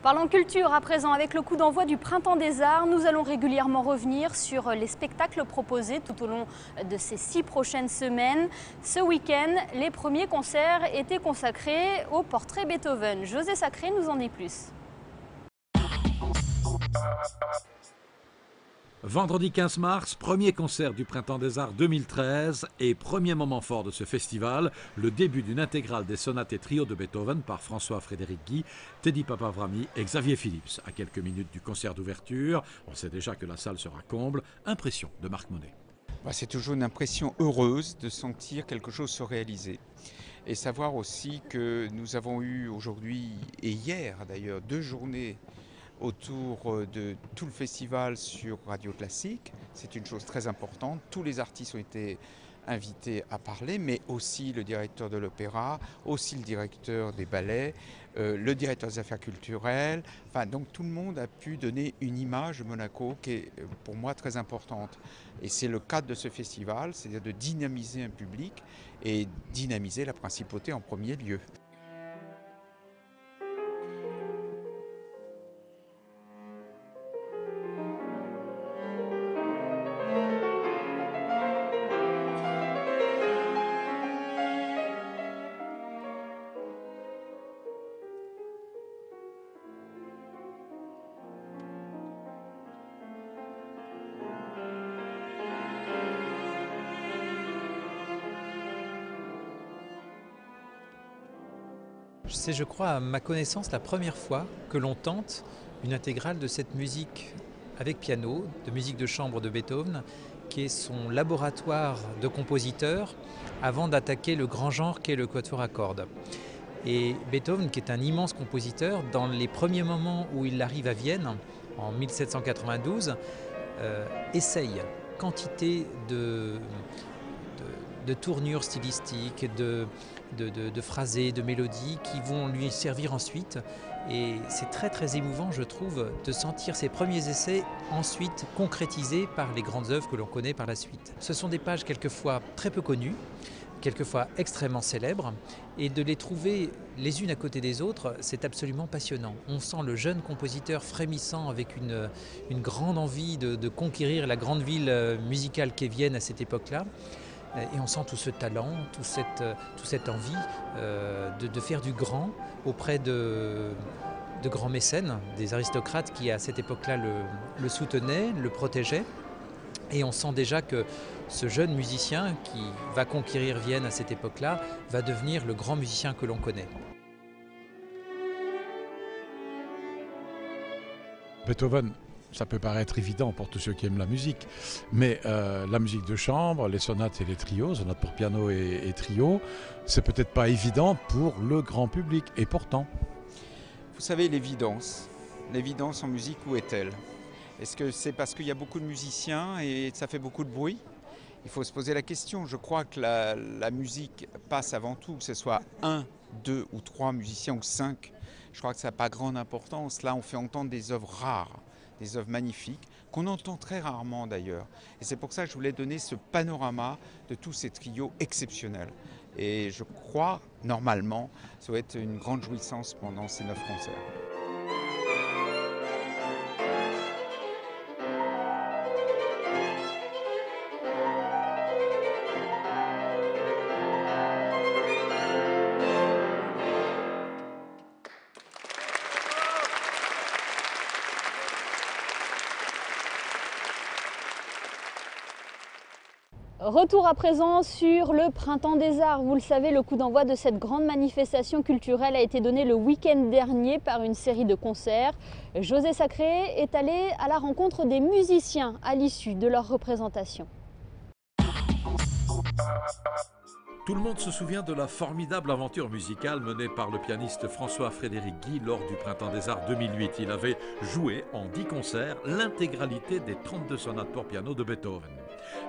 Parlons culture à présent. Avec le coup d'envoi du Printemps des Arts, nous allons régulièrement revenir sur les spectacles proposés tout au long de ces 6 prochaines semaines. Ce week-end, les premiers concerts étaient consacrés au portrait Beethoven. José Sacré nous en dit plus. Vendredi 15 mars, premier concert du Printemps des Arts 2013 et premier moment fort de ce festival, le début d'une intégrale des sonates et trios de Beethoven par François-Frédéric Guy, Teddy Papavrami et Xavier Phillips. À quelques minutes du concert d'ouverture, on sait déjà que la salle sera comble. Impression de Marc Monet. C'est toujours une impression heureuse de sentir quelque chose se réaliser. Et savoir aussi que nous avons eu aujourd'hui et hier d'ailleurs 2 journées autour de tout le festival sur Radio Classique. C'est une chose très importante. Tous les artistes ont été invités à parler, mais aussi le directeur de l'opéra, aussi le directeur des ballets, le directeur des affaires culturelles. Donc tout le monde a pu donner une image de Monaco qui est pour moi très importante. Et c'est le cadre de ce festival, c'est-à-dire de dynamiser un public et dynamiser la principauté en premier lieu. C'est, je crois, à ma connaissance, la première fois que l'on tente une intégrale de cette musique avec piano, de musique de chambre de Beethoven, qui est son laboratoire de compositeur avant d'attaquer le grand genre qu'est le quatuor à cordes. Et Beethoven, qui est un immense compositeur, dans les premiers moments où il arrive à Vienne, en 1792, essaye quantité de tournures stylistiques, de phrasés, de mélodies qui vont lui servir ensuite. Et c'est très très émouvant, je trouve, de sentir ces premiers essais ensuite concrétisés par les grandes œuvres que l'on connaît par la suite. Ce sont des pages quelquefois très peu connues, quelquefois extrêmement célèbres, et de les trouver les unes à côté des autres, c'est absolument passionnant. On sent le jeune compositeur frémissant avec une grande envie de conquérir la grande ville musicale qu'est Vienne à cette époque-là. Et on sent tout ce talent, toute cette envie de faire du grand auprès de grands mécènes, des aristocrates qui à cette époque-là le soutenaient, le protégeaient. Et on sent déjà que ce jeune musicien qui va conquérir Vienne à cette époque-là va devenir le grand musicien que l'on connaît. Beethoven, ça peut paraître évident pour tous ceux qui aiment la musique, mais la musique de chambre, les sonates et les trios, sonates pour piano et trio, c'est peut-être pas évident pour le grand public, et pourtant. Vous savez, l'évidence en musique, où est-elle? Est-ce que c'est parce qu'il y a beaucoup de musiciens et ça fait beaucoup de bruit? Il faut se poser la question. Je crois que la musique passe avant tout, que ce soit 1, 2 ou 3 musiciens ou 5. Je crois que ça n'a pas grande importance. Là, on fait entendre des œuvres rares, des œuvres magnifiques, qu'on entend très rarement d'ailleurs. Et c'est pour ça que je voulais donner ce panorama de tous ces trios exceptionnels. Et je crois, normalement, ça va être une grande jouissance pendant ces 9 concerts. Retour à présent sur le Printemps des Arts. Vous le savez, le coup d'envoi de cette grande manifestation culturelle a été donné le week-end dernier par une série de concerts. José Sacré est allé à la rencontre des musiciens à l'issue de leur représentation. Tout le monde se souvient de la formidable aventure musicale menée par le pianiste François-Frédéric Guy lors du Printemps des Arts 2008. Il avait joué en 10 concerts l'intégralité des 32 sonates pour piano de Beethoven.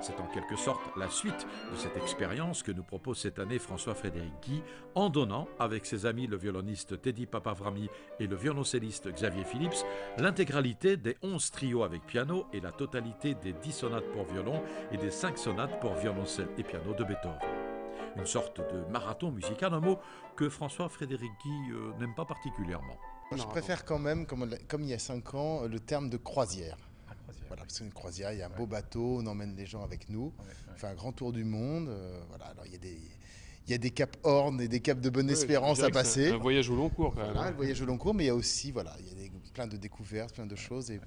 C'est en quelque sorte la suite de cette expérience que nous propose cette année François-Frédéric Guy en donnant, avec ses amis le violoniste Teddy Papavrami et le violoncelliste Xavier Phillips, l'intégralité des 11 trios avec piano et la totalité des 10 sonates pour violon et des 5 sonates pour violoncelle et piano de Beethoven. Une sorte de marathon musical, un mot que François-Frédéric Guy n'aime pas particulièrement. Je préfère quand même, comme il y a 5 ans, le terme de croisière. Voilà, parce qu'une croisière, il y a un beau bateau, on emmène les gens avec nous, on fait un grand tour du monde. Voilà, alors il y a des caps Horn et des caps de Bonne-Espérance à passer. Un voyage au long cours quand même. Voilà, le voyage au long cours, mais il y a aussi il y a plein de découvertes, plein de choses. Et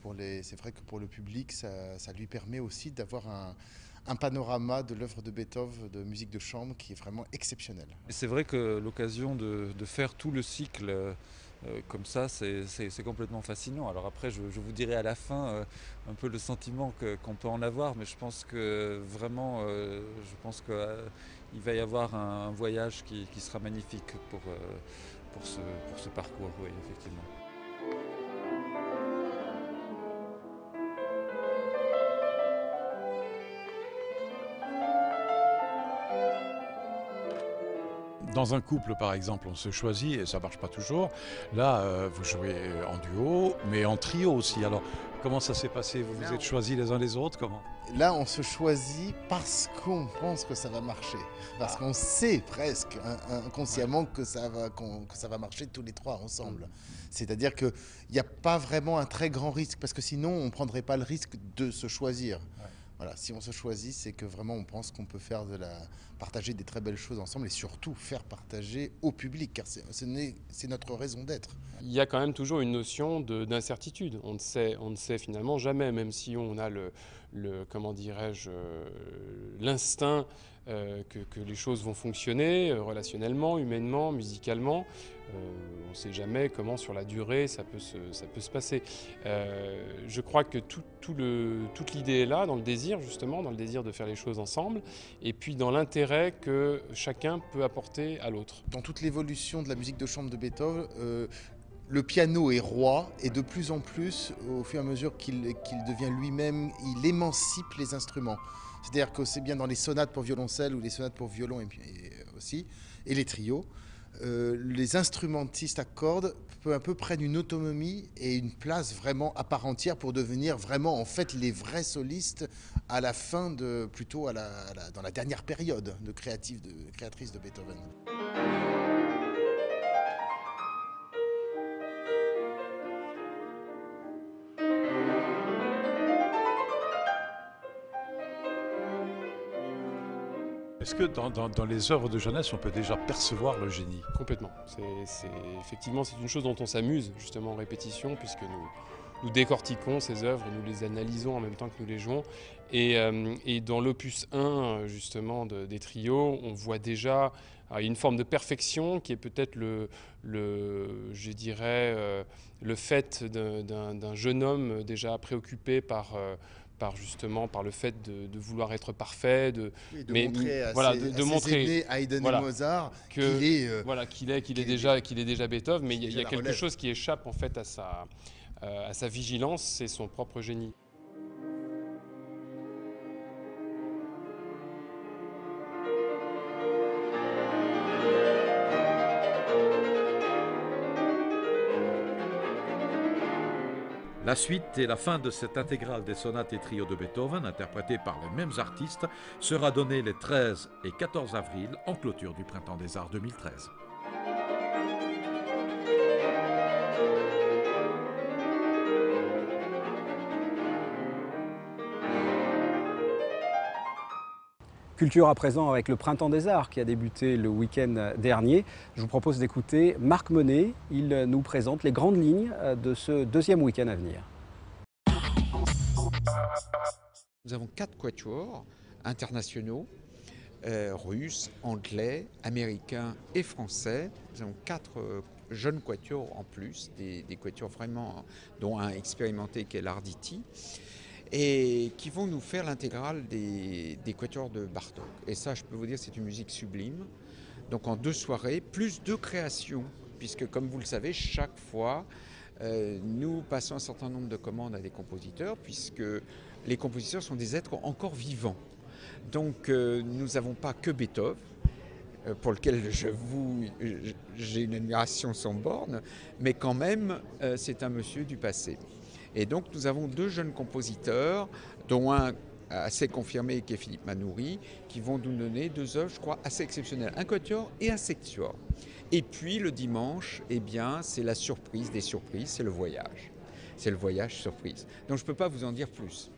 c'est vrai que pour le public, ça lui permet aussi d'avoir un panorama de l'œuvre de Beethoven, de musique de chambre, qui est vraiment exceptionnel. C'est vrai que l'occasion de faire tout le cycle comme ça, c'est complètement fascinant. Alors après, je vous dirai à la fin un peu le sentiment qu'on peut en avoir, mais je pense que vraiment, il va y avoir un voyage qui sera magnifique pour ce parcours, oui, effectivement. Dans un couple, par exemple, on se choisit et ça ne marche pas toujours. Là, vous jouez en duo, mais en trio aussi. Alors, comment ça s'est passé? Vous vous êtes choisis les uns les autres? Comment? Là, on se choisit parce qu'on pense que ça va marcher. Parce qu'on sait presque inconsciemment que ça va marcher tous les trois ensemble. C'est-à-dire qu'il n'y a pas vraiment un très grand risque, parce que sinon, on ne prendrait pas le risque de se choisir. Voilà, si on se choisit, c'est que vraiment on pense qu'on peut partager des très belles choses ensemble et surtout faire partager au public, car c'est notre raison d'être. Il y a quand même toujours une notion d'incertitude. On ne sait finalement jamais, même si on a comment dirais-je, l'instinct que les choses vont fonctionner relationnellement, humainement, musicalement. On ne sait jamais comment sur la durée ça peut se passer. Je crois que toute l'idée est là, dans le désir justement, dans le désir de faire les choses ensemble, et puis dans l'intérêt que chacun peut apporter à l'autre. Dans toute l'évolution de la musique de chambre de Beethoven, le piano est roi, et de plus en plus, au fur et à mesure qu'il devient lui-même, il émancipe les instruments. C'est-à-dire que c'est bien dans les sonates pour violoncelle ou les sonates pour violon et les trios, les instrumentistes à cordes peu à peu prennent une autonomie et une place vraiment à part entière pour devenir vraiment en fait les vrais solistes à la fin plutôt dans la dernière période de créatrice de Beethoven. Est-ce que dans les œuvres de jeunesse, on peut déjà percevoir le génie? Complètement. Effectivement, c'est une chose dont on s'amuse justement en répétition, puisque nous décortiquons ces œuvres, nous les analysons en même temps que nous les jouons. Et dans l'opus 1 justement des trios, on voit déjà une forme de perfection qui est peut-être je dirais, le fait d'un jeune homme déjà préoccupé par le fait de vouloir être parfait, de montrer à Haydn et Mozart qu'il est déjà Beethoven, mais il y a quelque chose qui échappe en fait à sa vigilance, c'est son propre génie. La suite et la fin de cette intégrale des sonates et trios de Beethoven, interprétée par les mêmes artistes, sera donnée les 13 et 14 avril en clôture du Printemps des Arts 2013. Culture à présent avec le Printemps des Arts qui a débuté le week-end dernier. Je vous propose d'écouter Marc Monet. Il nous présente les grandes lignes de ce deuxième week-end à venir. Nous avons 4 quatuors internationaux, russes, anglais, américains et français. Nous avons 4 jeunes quatuors en plus, des quatuors vraiment, dont un expérimenté qui est l'Arditi, et qui vont nous faire l'intégrale des quatuors de Bartók. Et ça, je peux vous dire, c'est une musique sublime. Donc en 2 soirées, plus 2 créations, puisque comme vous le savez, chaque fois, nous passons un certain nombre de commandes à des compositeurs, puisque les compositeurs sont des êtres encore vivants. Donc nous n'avons pas que Beethoven, pour lequel j'ai une admiration sans borne, mais quand même, c'est un monsieur du passé. Et donc nous avons 2 jeunes compositeurs, dont un assez confirmé qui est Philippe Manoury, qui vont nous donner 2 œuvres, je crois, assez exceptionnelles, un quatuor et un sextuor. Et puis le dimanche, eh bien, c'est la surprise des surprises, c'est le voyage. C'est le voyage surprise. Donc je ne peux pas vous en dire plus.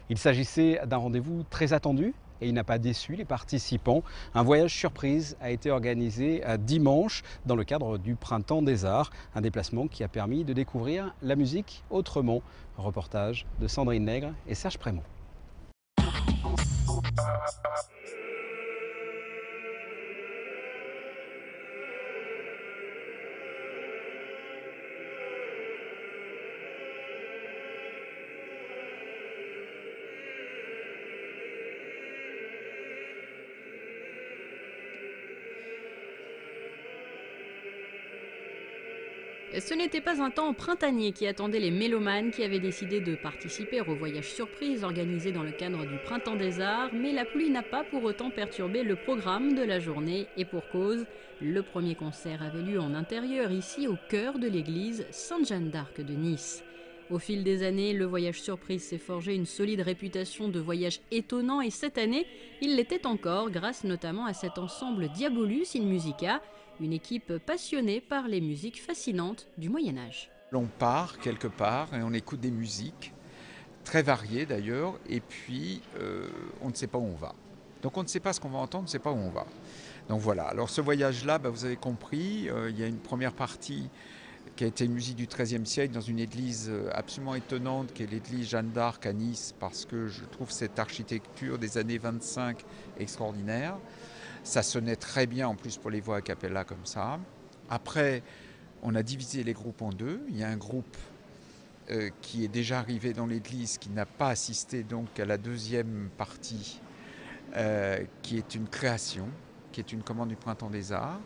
Il s'agissait d'un rendez-vous très attendu et il n'a pas déçu les participants. Un voyage surprise a été organisé dimanche dans le cadre du Printemps des Arts, un déplacement qui a permis de découvrir la musique autrement. Un reportage de Sandrine Nègre et Serge Prémont. Ce n'était pas un temps printanier qui attendait les mélomanes qui avaient décidé de participer au voyage surprise organisé dans le cadre du Printemps des Arts, mais la pluie n'a pas pour autant perturbé le programme de la journée, et pour cause, le premier concert avait lieu en intérieur, ici au cœur de l'église Sainte-Jeanne d'Arc de Nice. Au fil des années, le voyage surprise s'est forgé une solide réputation de voyage étonnant, et cette année, il l'était encore grâce notamment à cet ensemble Diabolus in Musica, une équipe passionnée par les musiques fascinantes du Moyen-Âge. On part quelque part et on écoute des musiques, très variées d'ailleurs, et puis on ne sait pas où on va. Donc on ne sait pas ce qu'on va entendre, on ne sait pas où on va. Donc voilà, alors ce voyage-là, vous avez compris, il y a une première partie qui a été une musique du XIIIe siècle dans une église absolument étonnante, qui est l'église Jeanne d'Arc à Nice, parce que je trouve cette architecture des années 25 extraordinaire. Ça sonnait très bien en plus pour les voix a cappella comme ça. Après, on a divisé les groupes en deux. Il y a un groupe qui est déjà arrivé dans l'église, qui n'a pas assisté donc à la deuxième partie, qui est une création, qui est une commande du Printemps des Arts,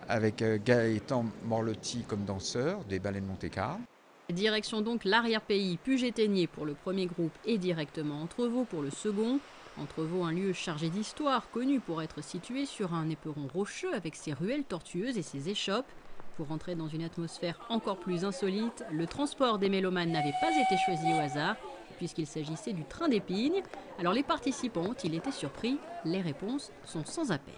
avec Gaëtan Morlotti comme danseur, des ballets de Monte-Carlo. Direction donc l'arrière-pays Puget-Théniers pour le premier groupe et directement Entrevaux pour le second. Entrevaux, un lieu chargé d'histoire, connu pour être situé sur un éperon rocheux avec ses ruelles tortueuses et ses échoppes. Pour entrer dans une atmosphère encore plus insolite, le transport des mélomanes n'avait pas été choisi au hasard, puisqu'il s'agissait du train d'Épines. Alors les participants ont-ils été surpris? Les réponses sont sans appel.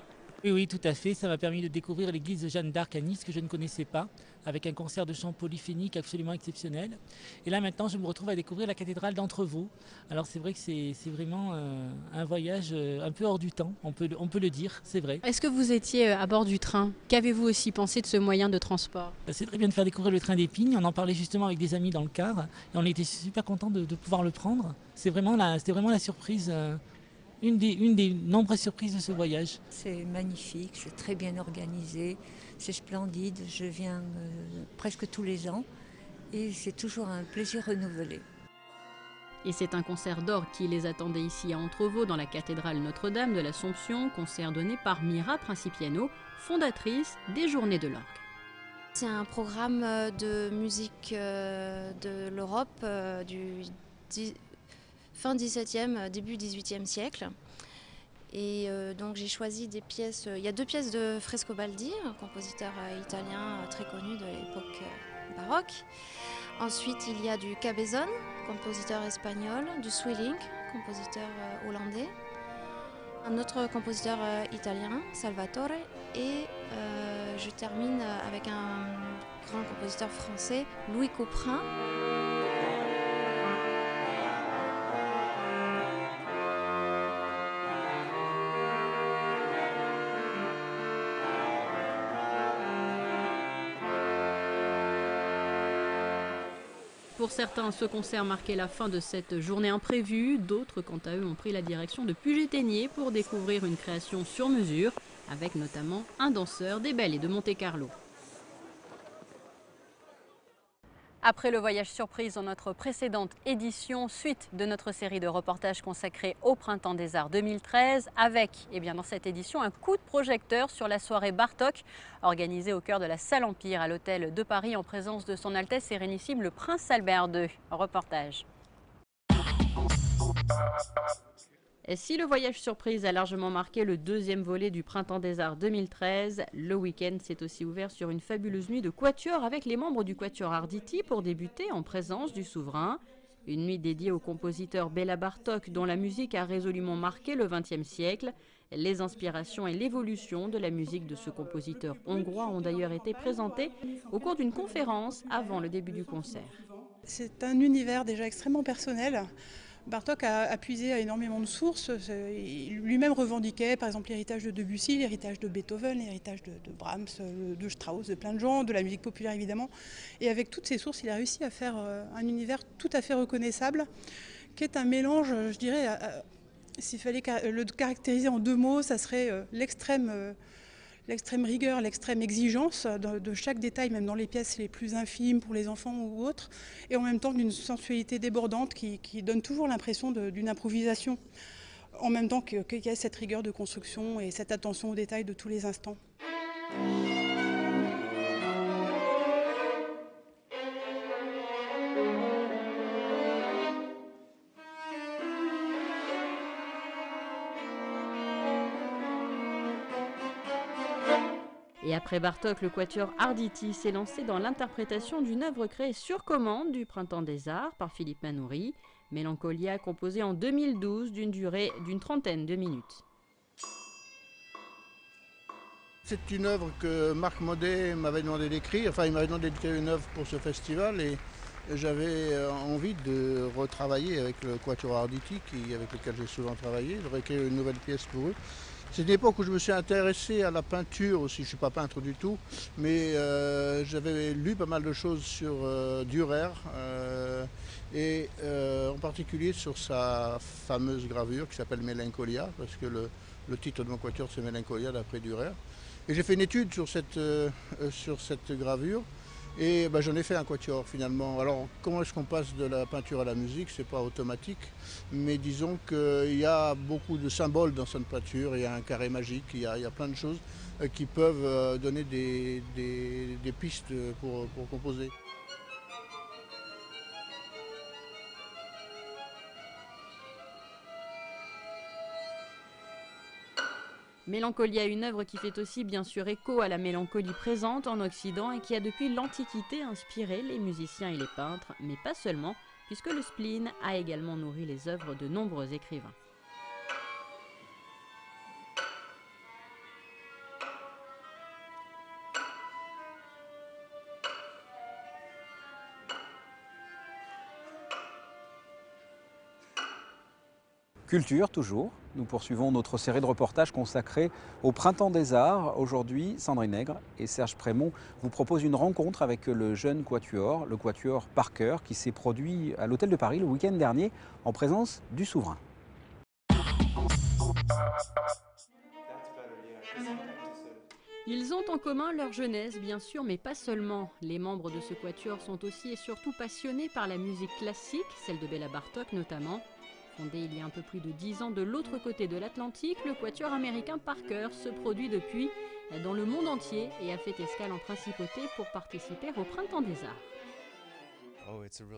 Oui, tout à fait. Ça m'a permis de découvrir l'église de Jeanne d'Arc à Nice que je ne connaissais pas, avec un concert de chant polyphénique absolument exceptionnel. Et là maintenant, je me retrouve à découvrir la cathédrale d'Entrevaux. Alors c'est vrai que c'est vraiment un voyage un peu hors du temps, on peut le dire, c'est vrai. Est-ce que vous étiez à bord du train? Qu'avez-vous aussi pensé de ce moyen de transport? C'est très bien de faire découvrir le train d'Épines. On en parlait justement avec des amis dans le car et on était super contents de pouvoir le prendre. C'était vraiment la surprise. Une des nombreuses surprises de ce voyage. C'est magnifique, c'est très bien organisé, c'est splendide. Je viens presque tous les ans et c'est toujours un plaisir renouvelé. Et c'est un concert d'orgue qui les attendait ici à Entrevaux dans la cathédrale Notre-Dame de l'Assomption, concert donné par Mira Principiano, fondatrice des Journées de l'Orgue. C'est un programme de musique de l'Europe du fin 17e, début 18e siècle. Et donc j'ai choisi des pièces, il y a 2 pièces de Frescobaldi, un compositeur italien très connu de l'époque baroque. Ensuite il y a du Cabezón, compositeur espagnol, du Swilling, compositeur hollandais. Un autre compositeur italien, Salvatore, et je termine avec un grand compositeur français, Louis Couperin. Pour certains, ce concert marquait la fin de cette journée imprévue. D'autres, quant à eux, ont pris la direction de Puget-Théniers pour découvrir une création sur mesure, avec notamment un danseur des ballets de Monte-Carlo. Après le voyage surprise dans notre précédente édition, suite de notre série de reportages consacrés au Printemps des Arts 2013, avec, dans cette édition, un coup de projecteur sur la soirée Bartók, organisée au cœur de la Salle Empire à l'Hôtel de Paris en présence de son Altesse Sérénissime le Prince Albert II. Reportage. Et si le voyage surprise a largement marqué le deuxième volet du Printemps des Arts 2013, le week-end s'est aussi ouvert sur une fabuleuse nuit de quatuor avec les membres du quatuor Arditi pour débuter en présence du souverain. Une nuit dédiée au compositeur Béla Bartók dont la musique a résolument marqué le XXe siècle. Les inspirations et l'évolution de la musique de ce compositeur hongrois ont d'ailleurs été présentées au cours d'une conférence avant le début du concert. C'est un univers déjà extrêmement personnel. Bartók a puisé à énormément de sources. Il lui-même revendiquait par exemple l'héritage de Debussy, l'héritage de Beethoven, l'héritage de Brahms, de Strauss, de plein de gens, de la musique populaire évidemment. Et avec toutes ces sources, il a réussi à faire un univers tout à fait reconnaissable, qui est un mélange, je dirais, s'il fallait le caractériser en 2 mots, ça serait l'extrême rigueur, l'extrême exigence de chaque détail, même dans les pièces les plus infimes pour les enfants ou autres, et en même temps d'une sensualité débordante qui donne toujours l'impression d'une improvisation, en même temps qu'il y a cette rigueur de construction et cette attention aux détails de tous les instants. Et après Bartók, le quatuor Arditi s'est lancé dans l'interprétation d'une œuvre créée sur commande du Printemps des Arts par Philippe Manoury, Mélancolia, composée en 2012 d'une durée d'une 30aine de minutes. C'est une œuvre que Marc Maudet m'avait demandé d'écrire, enfin il m'avait demandé d'écrire une œuvre pour ce festival et j'avais envie de retravailler avec le quatuor Arditi avec lequel j'ai souvent travaillé, de réécrire une nouvelle pièce pour eux. C'est une époque où je me suis intéressé à la peinture aussi, je ne suis pas peintre du tout, mais j'avais lu pas mal de choses sur Dürer et en particulier sur sa fameuse gravure qui s'appelle Mélancolia, parce que le titre de mon quatuor c'est Mélancolia d'après Dürer. Et j'ai fait une étude sur cette gravure. Et j'en ai fait un quatuor finalement. Alors comment est-ce qu'on passe de la peinture à la musique? C'est pas automatique, mais disons qu'il y a beaucoup de symboles dans cette peinture, il y a un carré magique, il y a plein de choses qui peuvent donner des pistes pour composer. Mélancolia, une œuvre qui fait aussi bien sûr écho à la mélancolie présente en Occident et qui a depuis l'Antiquité inspiré les musiciens et les peintres, mais pas seulement, puisque le spleen a également nourri les œuvres de nombreux écrivains. Culture toujours, nous poursuivons notre série de reportages consacrés au Printemps des Arts. Aujourd'hui, Sandrine Nègre et Serge Prémont vous proposent une rencontre avec le jeune quatuor, le quatuor Parker, qui s'est produit à l'Hôtel de Paris le week-end dernier en présence du souverain. Ils ont en commun leur jeunesse, bien sûr, mais pas seulement. Les membres de ce quatuor sont aussi et surtout passionnés par la musique classique, celle de Béla Bartók notamment. Fondé il y a un peu plus de 10 ans de l'autre côté de l'Atlantique, le quatuor américain Parker se produit depuis dans le monde entier et a fait escale en principauté pour participer au Printemps des Arts.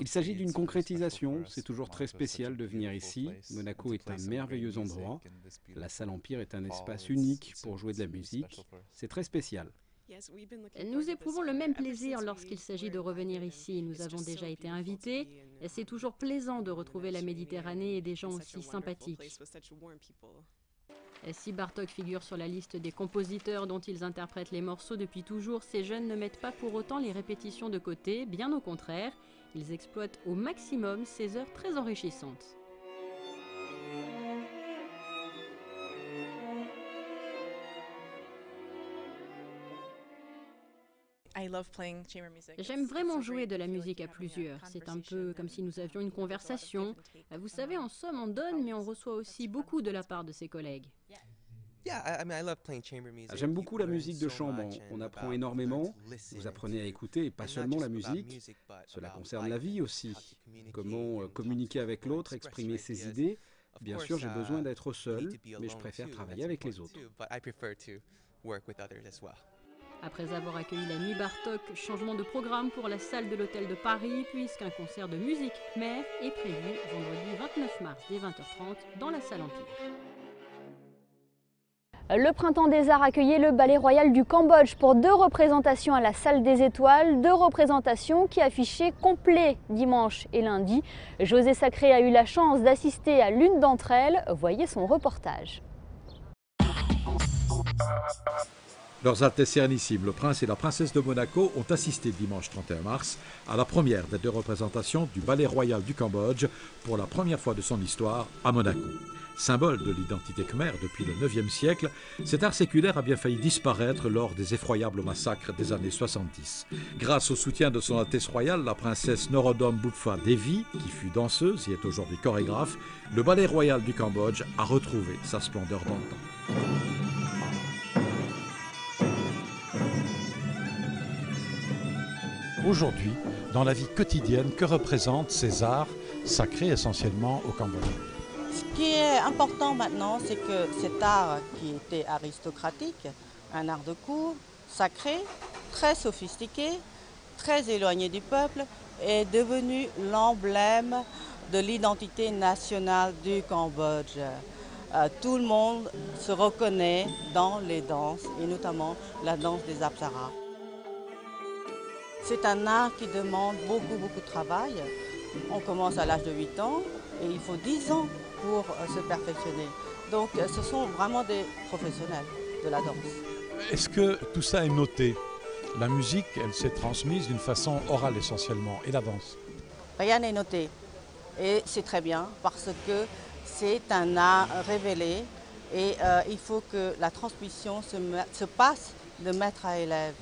Il s'agit d'une concrétisation, c'est toujours très spécial de venir ici. Monaco est un merveilleux endroit. La salle Empire est un espace unique pour jouer de la musique. C'est très spécial. Nous éprouvons le même plaisir lorsqu'il s'agit de revenir ici. Nous avons déjà été invités. C'est toujours plaisant de retrouver la Méditerranée et des gens aussi sympathiques. Si Bartók figure sur la liste des compositeurs dont ils interprètent les morceaux depuis toujours, ces jeunes ne mettent pas pour autant les répétitions de côté, bien au contraire. Ils exploitent au maximum ces heures très enrichissantes. J'aime vraiment jouer de la musique à plusieurs. C'est un peu comme si nous avions une conversation. Vous savez, en somme, on donne, mais on reçoit aussi beaucoup de la part de ses collègues. J'aime beaucoup la musique de chambre, on apprend énormément, vous apprenez à écouter et pas seulement la musique, cela concerne la vie aussi, comment communiquer avec l'autre, exprimer ses idées. Bien sûr j'ai besoin d'être seul, mais je préfère travailler avec les autres. Après avoir accueilli la nuit Bartók, changement de programme pour la salle de l'Hôtel de Paris, puisqu'un concert de musique khmer est prévu vendredi 29 mars dès 20h30 dans la salle Empire. Le Printemps des Arts accueillait le Ballet Royal du Cambodge pour 2 représentations à la Salle des Étoiles, 2 représentations qui affichaient complet dimanche et lundi. José Sacré a eu la chance d'assister à l'une d'entre elles. Voyez son reportage. Leurs Altesses Sérénissimes, le prince et la princesse de Monaco, ont assisté dimanche 31 mars à la première des 2 représentations du Ballet Royal du Cambodge pour la première fois de son histoire à Monaco. Symbole de l'identité khmère depuis le 9e siècle, cet art séculaire a bien failli disparaître lors des effroyables massacres des années 70. Grâce au soutien de son Altesse royale, la princesse Norodom Bopha Devi, qui fut danseuse et est aujourd'hui chorégraphe, le Ballet Royal du Cambodge a retrouvé sa splendeur d'antan. Aujourd'hui, dans la vie quotidienne, que représentent ces arts sacrés essentiellement au Cambodge? Ce qui est important maintenant, c'est que cet art qui était aristocratique, un art de cour, sacré, très sophistiqué, très éloigné du peuple, est devenu l'emblème de l'identité nationale du Cambodge. Tout le monde se reconnaît dans les danses, et notamment la danse des Apsaras. C'est un art qui demande beaucoup de travail. On commence à l'âge de 8 ans et il faut 10 ans pour se perfectionner. Donc ce sont vraiment des professionnels de la danse. Est-ce que tout ça est noté? La musique, elle s'est transmise d'une façon orale essentiellement, et la danse? Rien n'est noté. Et c'est très bien parce que c'est un art révélé et il faut que la transmission se passe de maître à élève.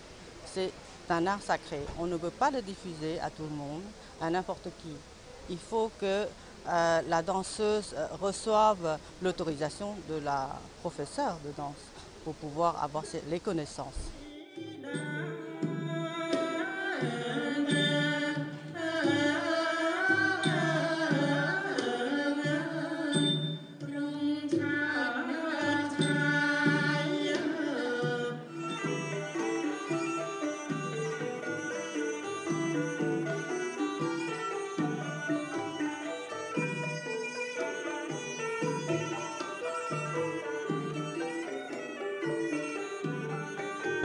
C'est un art sacré. On ne peut pas le diffuser à tout le monde, à n'importe qui. Il faut que la danseuse reçoive l'autorisation de la professeure de danse pour pouvoir avoir les connaissances.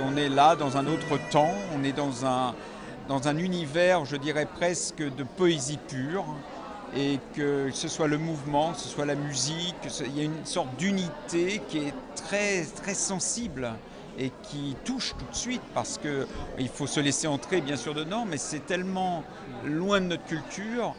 On est là dans un autre temps, on est dans un univers, je dirais presque de poésie pure, et que ce soit le mouvement, que ce soit la musique, il y a une sorte d'unité qui est très sensible et qui touche tout de suite, parce qu'il faut se laisser entrer bien sûr dedans, mais c'est tellement loin de notre culture